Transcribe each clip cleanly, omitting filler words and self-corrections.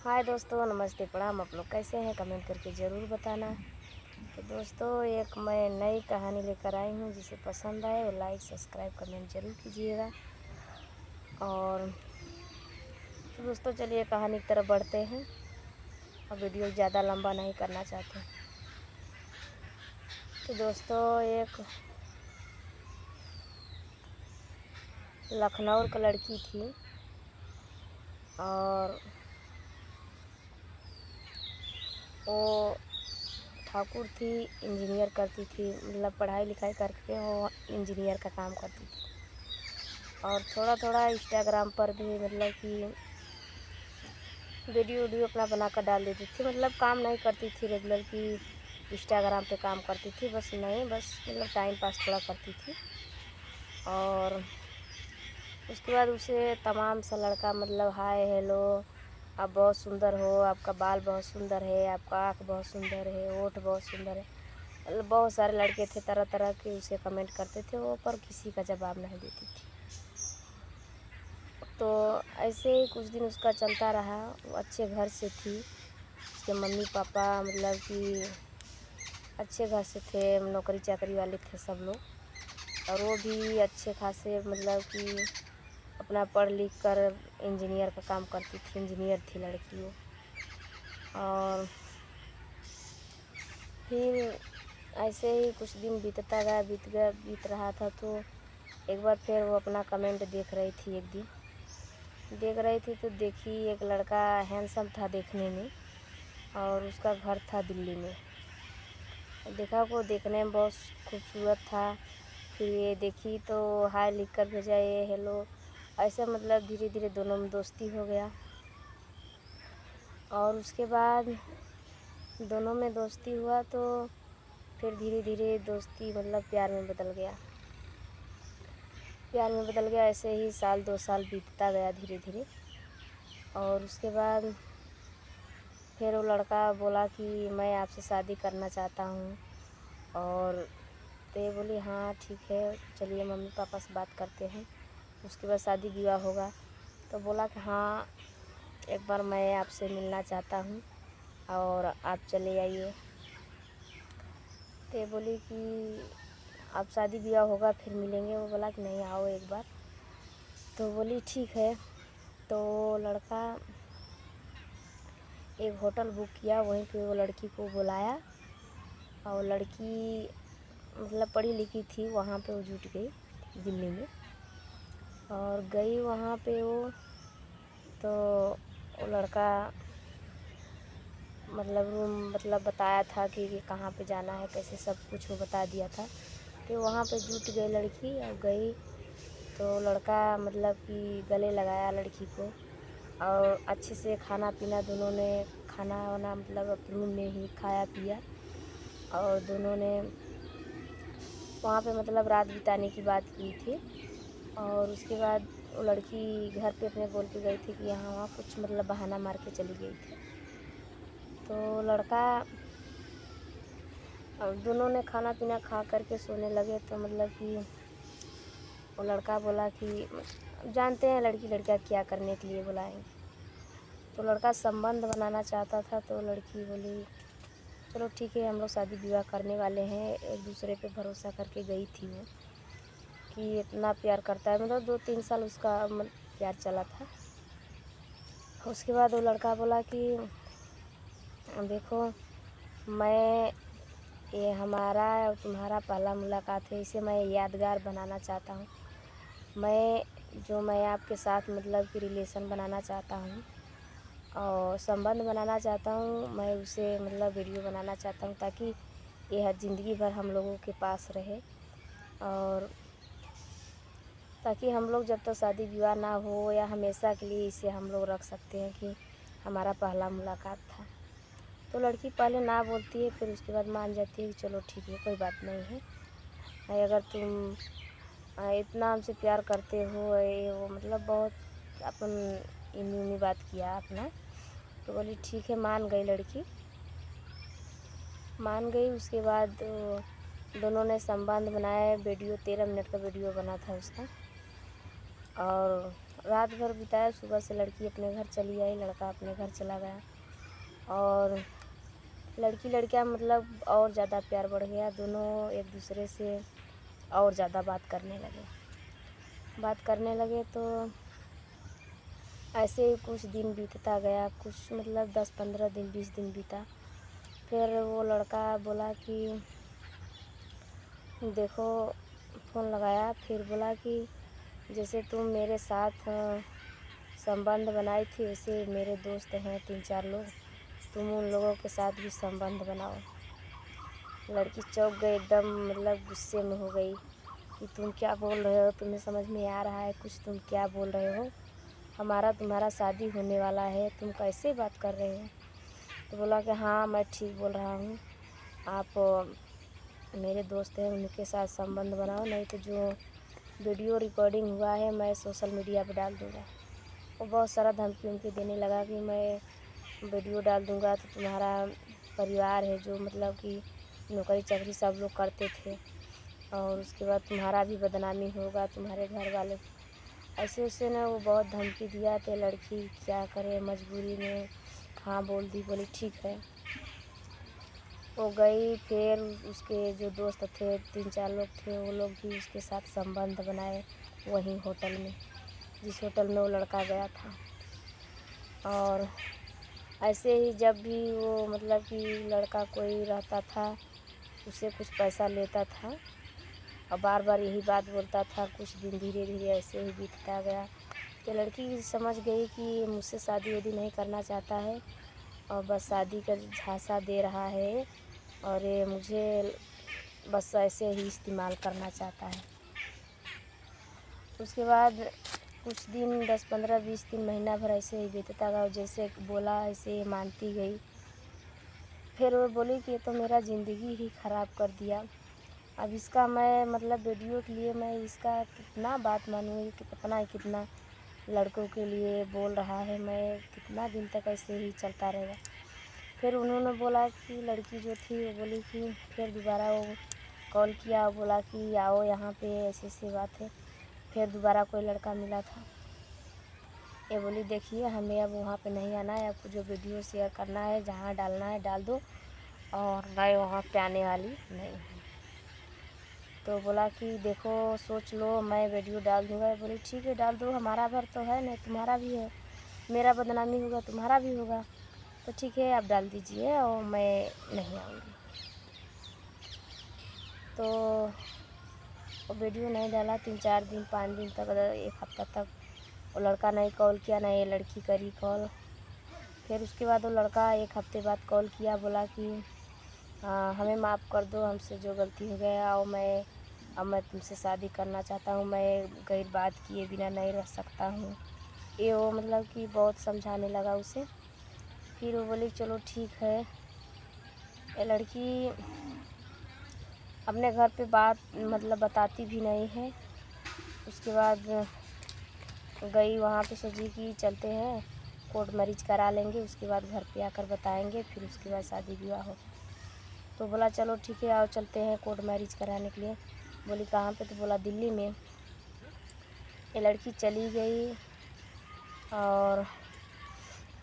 हाय दोस्तों, नमस्ते, प्रणाम। आप लोग कैसे हैं? कमेंट करके ज़रूर बताना। तो दोस्तों, एक मैं नई कहानी लेकर आई हूँ। जिसे पसंद आए वो लाइक, सब्सक्राइब, कमेंट ज़रूर कीजिएगा। और तो दोस्तों, चलिए कहानी की तरफ बढ़ते हैं। और वीडियो ज़्यादा लंबा नहीं करना चाहते। तो दोस्तों, एक लखनऊ की लड़की थी और वो ठाकुर थी। इंजीनियर करती थी, मतलब पढ़ाई लिखाई करके वो इंजीनियर का काम करती थी। और थोड़ा थोड़ा इंस्टाग्राम पर भी मतलब कि वीडियो अपना बनाकर डाल देती थी। मतलब काम नहीं करती थी रेगुलर कि इंस्टाग्राम पे काम करती थी, बस मतलब टाइम पास थोड़ा करती थी। और उसके बाद उसे तमाम सा लड़का मतलब हाय हेलो, आप बहुत सुंदर हो, आपका बाल बहुत सुंदर है, आपका आँख बहुत सुंदर है, होठ बहुत सुंदर है। मतलब बहुत सारे लड़के थे, तरह तरह के उसे कमेंट करते थे वो, पर किसी का जवाब नहीं देती थी। तो ऐसे ही कुछ दिन उसका चलता रहा। वो अच्छे घर से थी, उसके मम्मी पापा मतलब कि अच्छे घर से थे, नौकरी चाकरी वाले थे सब लोग। और वो भी अच्छे खासे मतलब कि अपना पढ़ लिख कर इंजीनियर का काम करती थी। इंजीनियर थी लड़की वो। और फिर ऐसे ही कुछ दिन बीत रहा था। तो एक बार फिर वो अपना कमेंट देख रही थी। एक दिन देख रही थी तो देखी एक लड़का हैंडसम था देखने में, और उसका घर था दिल्ली में। देखा वो देखने में बहुत खूबसूरत था। फिर ये देखी तो हाय लिख कर भेजा, ये हेलो, ऐसा मतलब धीरे धीरे दोनों में दोस्ती हो गया। और उसके बाद दोनों में दोस्ती हुआ तो फिर धीरे धीरे दोस्ती मतलब प्यार में बदल गया। ऐसे ही साल 2 साल बीतता गया धीरे धीरे। और उसके बाद फिर वो लड़का बोला कि मैं आपसे शादी करना चाहता हूँ। और तो ये बोली हाँ ठीक है, चलिए मम्मी पापा से बात करते हैं, उसके बाद शादी विवाह होगा। तो बोला कि हाँ, एक बार मैं आपसे मिलना चाहता हूँ और आप चले आइए। तो ये बोली कि अब शादी ब्याह होगा फिर मिलेंगे। वो बोला कि नहीं, आओ एक बार। तो बोली ठीक है। तो लड़का एक होटल बुक किया, वहीं पे वो लड़की को बुलाया। और लड़की मतलब पढ़ी लिखी थी, वहाँ पे वो जुट गई दिल्ली में। और गई वहाँ पे वो, तो वो लड़का मतलब रूम मतलब बताया था कि कहाँ पे जाना है, कैसे सब कुछ वो बता दिया था। तो वहाँ पे जुट गई लड़की और गई। तो लड़का मतलब कि गले लगाया लड़की को, और अच्छे से खाना पीना दोनों ने, खाना वाना मतलब रूम में ही खाया पिया। और दोनों ने वहाँ पे मतलब रात बिताने की बात की थी। और उसके बाद वो लड़की घर पे अपने बोल के गई थी कि यहाँ वहाँ कुछ मतलब बहाना मार के चली गई थी। तो लड़का, अब दोनों ने खाना पीना खा करके सोने लगे। तो मतलब कि वो लड़का बोला कि जानते हैं लड़की लड़का क्या करने के लिए बुलाएंगे। तो लड़का संबंध बनाना चाहता था। तो लड़की बोली चलो ठीक है, हम लोग शादी विवाह करने वाले हैं। एक दूसरे पे भरोसा करके गई थी वो कि इतना प्यार करता है, मतलब 2-3 साल उसका प्यार चला था। उसके बाद वो लड़का बोला कि देखो, मैं ये हमारा और तुम्हारा पहला मुलाकात है, इसे मैं यादगार बनाना चाहता हूँ। मैं आपके साथ मतलब कि रिलेशन बनाना चाहता हूँ और संबंध बनाना चाहता हूँ। मैं उसे मतलब वीडियो बनाना चाहता हूँ ताकि यह ज़िंदगी भर हम लोगों के पास रहे। और ताकि हम लोग जब तक शादी विवाह ना हो या हमेशा के लिए इसे हम लोग रख सकते हैं कि हमारा पहला मुलाकात था। तो लड़की पहले ना बोलती है, फिर उसके बाद मान जाती है कि चलो ठीक है, कोई बात नहीं है। अगर तुम इतना हमसे प्यार करते हो, ये वो मतलब बहुत अपन इन्हीं बात किया अपना। तो बोली ठीक है, मान गई लड़की, मान गई। उसके बाद दोनों ने संबंध बनाया। वीडियो 13 मिनट का वीडियो बना था उसका। और रात भर बिताया। सुबह से लड़की अपने घर चली आई, लड़का अपने घर चला गया। और लड़की लड़का मतलब और ज़्यादा प्यार बढ़ गया। दोनों एक दूसरे से और ज़्यादा बात करने लगे। तो ऐसे ही कुछ दिन बीतता गया, कुछ मतलब 10-15 दिन 20 दिन बीता। फिर वो लड़का बोला कि देखो, फ़ोन लगाया। फिर बोला कि जैसे तुम मेरे साथ संबंध बनाई थी, वैसे मेरे दोस्त हैं 3-4 लोग, तुम उन लोगों के साथ भी संबंध बनाओ। लड़की चौंक गई, एकदम मतलब गुस्से में हो गई कि तुम क्या बोल रहे हो, तुम्हें समझ में आ रहा है कुछ, तुम क्या बोल रहे हो, हमारा तुम्हारा शादी होने वाला है, तुम कैसे बात कर रहे हो। तो बोला कि हाँ मैं ठीक बोल रहा हूँ, आप मेरे दोस्त हैं उनके साथ संबंध बनाओ, नहीं तो जो वीडियो रिकॉर्डिंग हुआ है मैं सोशल मीडिया पर डाल दूँगा। वो बहुत सारा धमकी उनकी देने लगा कि मैं वीडियो डाल दूँगा तो तुम्हारा परिवार है जो मतलब कि नौकरी चाकरी सब लोग करते थे, और उसके बाद तुम्हारा भी बदनामी होगा, तुम्हारे घर वाले ऐसे वैसे ना वो बहुत धमकी दिया। तो लड़की क्या करे, मजबूरी में हाँ बोल दी, बोली ठीक है। वो गई। फिर उसके जो दोस्त थे 3-4 लोग थे, वो लोग भी उसके साथ संबंध बनाए वहीं होटल में, जिस होटल में वो लड़का गया था। और ऐसे ही जब भी वो मतलब कि लड़का कोई रहता था उससे कुछ पैसा लेता था और बार बार यही बात बोलता था। कुछ दिन धीरे धीरे ऐसे ही बीतता गया। तो लड़की समझ गई कि मुझसे शादी वादी नहीं करना चाहता है और बस शादी का झांसा दे रहा है, और ये मुझे बस ऐसे ही इस्तेमाल करना चाहता है। उसके बाद कुछ दिन 10-15-20 दिन महीना भर ऐसे ही बीतता गया। जैसे बोला ऐसे मानती गई। फिर वो बोली कि ये तो मेरा ज़िंदगी ही ख़राब कर दिया। अब इसका मैं मतलब वीडियो के लिए मैं इसका कितना बात मानूँ, कि कितना लड़कों के लिए बोल रहा है, मैं कितना दिन तक ऐसे ही चलता रहेगा। फिर उन्होंने बोला कि लड़की जो थी वो बोली कि फिर दोबारा वो कॉल किया, बोला कि आओ यहाँ पे ऐसी ऐसी बात है। फिर दोबारा कोई लड़का मिला था। ये बोली देखिए हमें अब वहाँ पे नहीं आना है, आपको जो वीडियो शेयर करना है जहाँ डालना है डाल दो, और मैं वहाँ पे आने वाली नहीं हूँ। तो बोला कि देखो सोच लो, मैं वीडियो डाल दूँगा। बोली ठीक है डाल दो, हमारा भर तो है नहीं, तुम्हारा भी है, मेरा बदनामी होगा तुम्हारा भी होगा, तो ठीक है आप डाल दीजिए और मैं नहीं आऊँगी। तो वो वीडियो नहीं डाला। 3-4 दिन 5 दिन तक, 1 हफ्ता तक वो लड़का नहीं कॉल किया, ना ये लड़की करी कॉल। फिर उसके बाद वो लड़का 1 हफ्ते बाद कॉल किया, बोला कि हमें माफ़ कर दो, हमसे जो गलती हो गया, और मैं तुमसे शादी करना चाहता हूँ, मैं गैर बात किए बिना नहीं रह सकता हूँ। ये वो मतलब कि बहुत समझाने लगा उसे। फिर वो बोली चलो ठीक है। ये लड़की अपने घर पे बात मतलब बताती भी नहीं है। उसके बाद गई वहाँ पे, सोची कि चलते हैं कोर्ट मैरिज करा लेंगे, उसके बाद घर पे आकर बताएंगे, फिर उसके बाद शादी विवाह हो। तो बोला चलो ठीक है आओ चलते हैं कोर्ट मैरिज कराने के लिए। बोली कहाँ पे, तो बोला दिल्ली में। ये लड़की चली गई और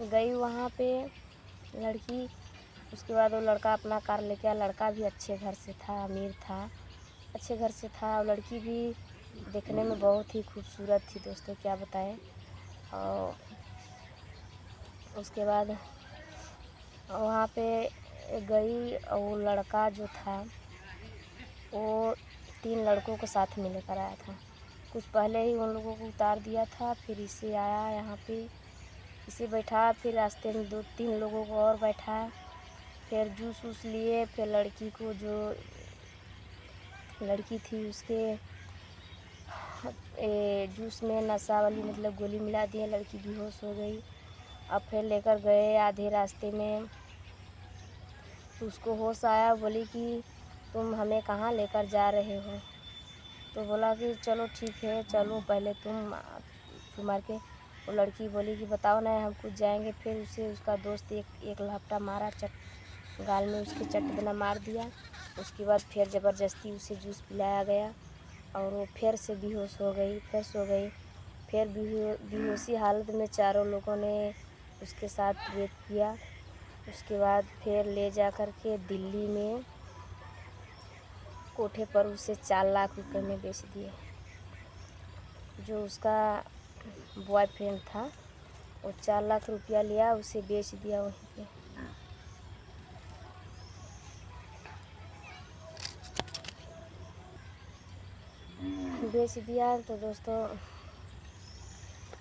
गई वहाँ पे लड़की। उसके बाद वो लड़का अपना कार लेके आया। लड़का भी अच्छे घर से था, अमीर था, अच्छे घर से था, और लड़की भी देखने में बहुत ही खूबसूरत थी दोस्तों, क्या बताएं। और उसके बाद वहाँ पे गई और वो लड़का जो था वो 3 लड़कों को साथ में लेकर आया था। कुछ पहले ही उन लोगों को उतार दिया था, फिर इसे आया यहाँ पे, इसे बैठा, फिर रास्ते में 2-3 लोगों को और बैठाया, फिर जूस वूस लिए। फिर लड़की को, जो लड़की थी उसके जूस में नशा वाली मतलब गोली मिला दिए, लड़की बेहोश हो गई। अब फिर लेकर गए आधे रास्ते में तो उसको होश आया। बोली कि तुम हमें कहाँ लेकर जा रहे हो। तो बोला कि चलो ठीक है चलो, पहले तुम मार के। वो लड़की बोली कि बताओ ना हम कुछ जाएंगे। फिर उसे उसका दोस्त एक लपटा मारा, गाल में उसके चट देना मार दिया। उसके बाद फिर ज़बरदस्ती उसे जूस पिलाया गया और वो फिर से बेहोश हो गई, फिर सो गई। फिर बेहोशी हालत में चारों लोगों ने उसके साथ रेप किया। उसके बाद फिर ले जा कर के दिल्ली में कोठे पर उसे 4 लाख रुपए में बेच दिए। जो उसका बॉयफ्रेंड था वो 4 लाख रुपया लिया, उसे बेच दिया वहीं पे। बेच दिया तो दोस्तों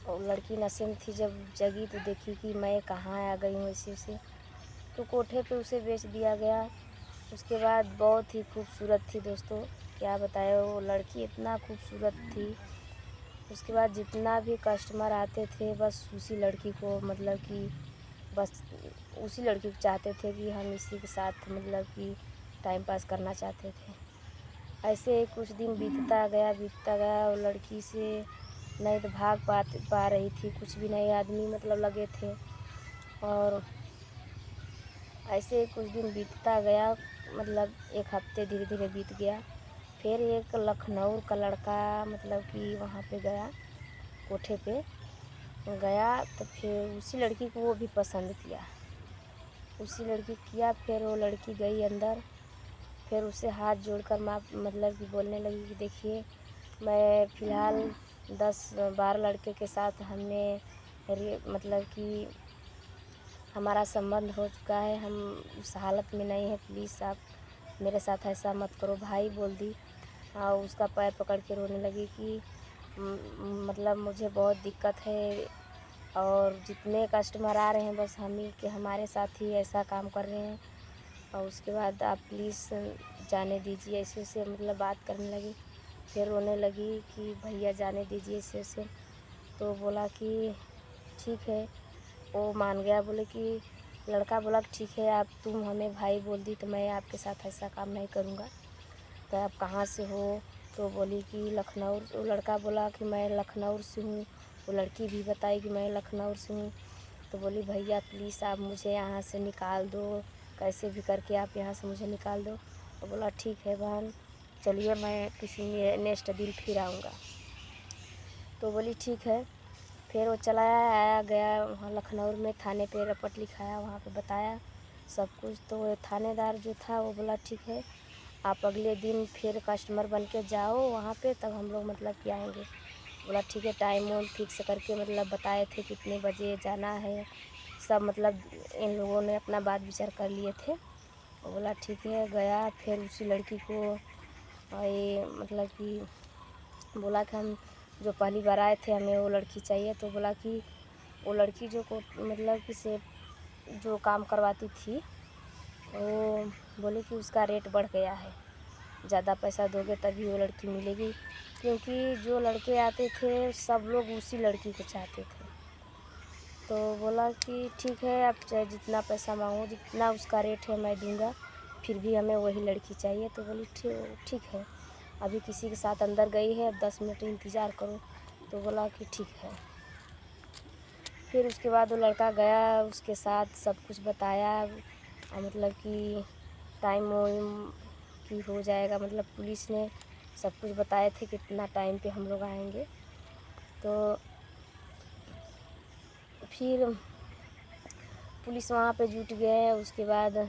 और लड़की नशे में थी। जब जगी तो देखी कि मैं कहाँ आ गई हूँ ऐसे से, तो कोठे पे उसे बेच दिया गया। उसके बाद बहुत ही खूबसूरत थी दोस्तों, क्या बताए, वो लड़की इतना खूबसूरत थी। उसके बाद जितना भी कस्टमर आते थे बस उसी लड़की को मतलब कि बस उसी लड़की को चाहते थे कि हम इसी के साथ मतलब कि टाइम पास करना चाहते थे। ऐसे कुछ दिन बीतता गया। वो लड़की से नहीं तो भाग पा रही थी, कुछ भी नहीं, आदमी मतलब लगे थे। और ऐसे कुछ दिन बीतता गया, मतलब 1 हफ्ते धीरे धीरे बीत गया। फिर एक लखनऊ का लड़का मतलब कि वहाँ पे गया, कोठे पे गया, तो फिर उसी लड़की को वो भी पसंद किया। उसी लड़की किया, फिर वो लड़की गई अंदर, फिर उसे हाथ जोड़कर मतलब कि बोलने लगी कि देखिए मैं फ़िलहाल 10-12 लड़के के साथ हमने मतलब कि हमारा संबंध हो चुका है, हम उस हालत में नहीं है, प्लीज़ आप मेरे साथ ऐसा मत करो। भाई बोल दी। और उसका पैर पकड़ के रोने लगी कि मतलब मुझे बहुत दिक्कत है और जितने कस्टमर आ रहे हैं बस हम ही के हमारे साथ ही ऐसा काम कर रहे हैं, और उसके बाद आप प्लीज़ जाने दीजिए। ऐसे ऐसे मतलब बात करने लगी। फिर रोने लगी कि भैया जाने दीजिए ऐसे ऐसे। तो बोला कि ठीक है, वो मान गया। बोले कि लड़का बोला कि ठीक है, आप तुम हमें भाई बोल दी तो मैं आपके साथ ऐसा काम नहीं करूँगा। तो आप कहाँ से हो? तो बोली कि लखनऊ। वो लड़का बोला कि मैं लखनऊ से हूँ। वो लड़की भी बताई कि मैं लखनऊ से हूँ। तो बोली भैया प्लीज़ आप मुझे यहाँ से निकाल दो, कैसे भी करके आप यहाँ से मुझे निकाल दो। तो बोला ठीक है बहन, चलिए मैं किसी नेक्स्ट दिन फिर आऊँगा। तो बोली ठीक है। फिर वो चला आया गया वहाँ लखनऊ में, थाने पे रपट लिखाया, वहाँ पे बताया सब कुछ। तो वो थानेदार जो था वो बोला ठीक है, आप अगले दिन फिर कस्टमर बन के जाओ वहाँ पे, तब हम लोग मतलब कि आएँगे। बोला ठीक है, टाइम वाइम फिक्स करके मतलब बताए थे कितने बजे जाना है, सब मतलब इन लोगों ने अपना बात विचार कर लिए थे। वो बोला ठीक है, गया। फिर उसी लड़की को ये मतलब कि बोला कि हम जो पहली बार आए थे हमें वो लड़की चाहिए। तो बोला कि वो लड़की जो को मतलब कि से जो काम करवाती थी वो बोले कि उसका रेट बढ़ गया है, ज़्यादा पैसा दोगे तभी वो लड़की मिलेगी, क्योंकि जो लड़के आते थे सब लोग उसी लड़की को चाहते थे। तो बोला कि ठीक है, आप चाहे जितना पैसा मांगो, जितना उसका रेट है मैं दूंगा, फिर भी हमें वही लड़की चाहिए। तो बोली ठीक है, अभी किसी के साथ अंदर गई है, अब 10 मिनट इंतज़ार करो। तो बोला कि ठीक है। फिर उसके बाद वो लड़का गया, उसके साथ सब कुछ बताया, मतलब कि टाइम वाइम की हो जाएगा, मतलब पुलिस ने सब कुछ बताए थे कितना टाइम पे हम लोग आएंगे। तो फिर पुलिस वहाँ पे जुट गए। उसके बाद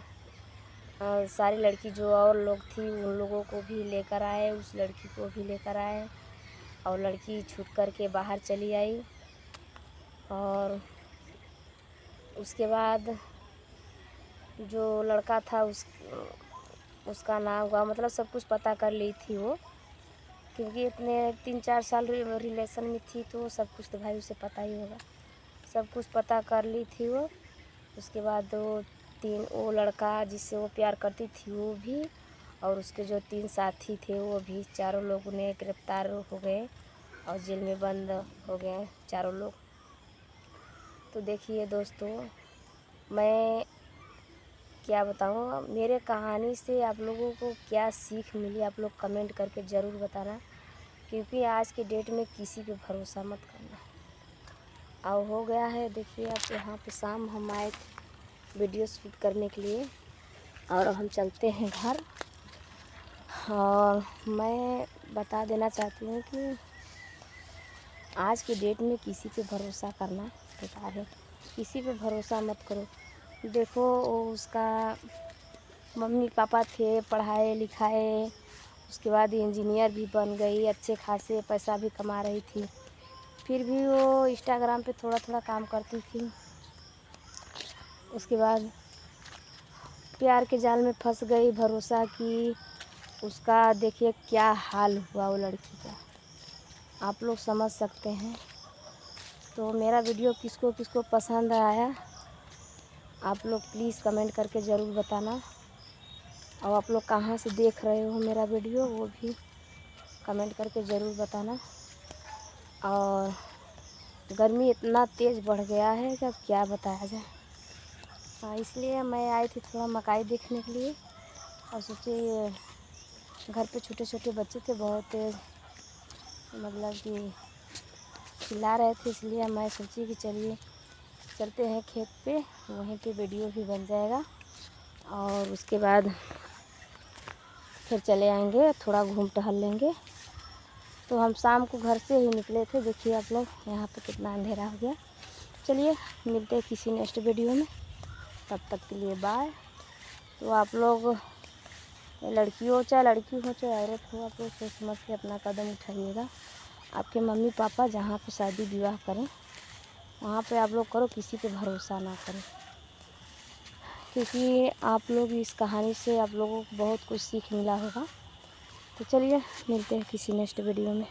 सारी लड़की जो और लोग थी उन लोगों को भी लेकर आए, उस लड़की को भी लेकर आए, और लड़की छूट कर के बाहर चली आई। और उसके बाद जो लड़का था उसका नाम हुआ, मतलब सब कुछ पता कर ली थी वो, क्योंकि इतने 3-4 साल रिलेशन में थी तो सब कुछ तो भाई उसे पता ही होगा। सब कुछ पता कर ली थी वो। उसके बाद वो लड़का जिससे वो प्यार करती थी वो भी, और उसके जो 3 साथी थे वो भी, चारों लोग उन्हें गिरफ्तार हो गए और जेल में बंद हो गए चारों लोग। तो देखिए दोस्तों, मैं क्या बताऊँ, मेरे कहानी से आप लोगों को क्या सीख मिली आप लोग कमेंट करके ज़रूर बताना, क्योंकि आज के डेट में किसी पे भरोसा मत करना। अब हो गया है, देखिए आप यहाँ पे शाम हम आए वीडियो शूट करने के लिए, और हम चलते हैं घर। और मैं बता देना चाहती हूँ कि आज के डेट में किसी पे भरोसा करना बेकार है। किसी पे भरोसा मत करो। देखो उसका मम्मी पापा थे, पढ़ाए लिखाए, उसके बाद इंजीनियर भी बन गई, अच्छे खासे पैसा भी कमा रही थी। फिर भी वो इंस्टाग्राम पे थोड़ा थोड़ा काम करती थी। उसके बाद प्यार के जाल में फंस गई, भरोसा की। उसका देखिए क्या हाल हुआ वो लड़की का, आप लोग समझ सकते हैं। तो मेरा वीडियो किसको किसको पसंद आया, आप लोग प्लीज़ कमेंट करके ज़रूर बताना। और आप लोग कहाँ से देख रहे हो मेरा वीडियो, वो भी कमेंट करके ज़रूर बताना। और गर्मी इतना तेज़ बढ़ गया है कि अब क्या बताया जाए। हाँ, इसलिए मैं आई थी थोड़ा मकाई देखने के लिए। और सोचे घर पे छोटे छोटे बच्चे थे, बहुत तेज़ मतलब कि चिल्ला रहे थे, इसलिए मैं सोची कि चलिए चलते हैं खेत पे, वहीं पे वीडियो भी बन जाएगा। और उसके बाद फिर चले आएंगे, थोड़ा घूम टहल लेंगे। तो हम शाम को घर से ही निकले थे। देखिए आप लोग यहाँ पे कितना अंधेरा हो गया। चलिए मिलते हैं किसी नेक्स्ट वीडियो में, तब तक के लिए बाय। तो आप लोग लड़की हो चाहे लड़की हो चाहे औरत हो, आप लोग सोच समझ के अपना कदम उठाइएगा। आपके मम्मी पापा जहाँ पे शादी विवाह करें वहाँ पे आप लोग करो, किसी पे भरोसा ना करें। क्योंकि आप लोग इस कहानी से आप लोगों को बहुत कुछ सीख मिला होगा। तो चलिए मिलते हैं किसी नेक्स्ट वीडियो में।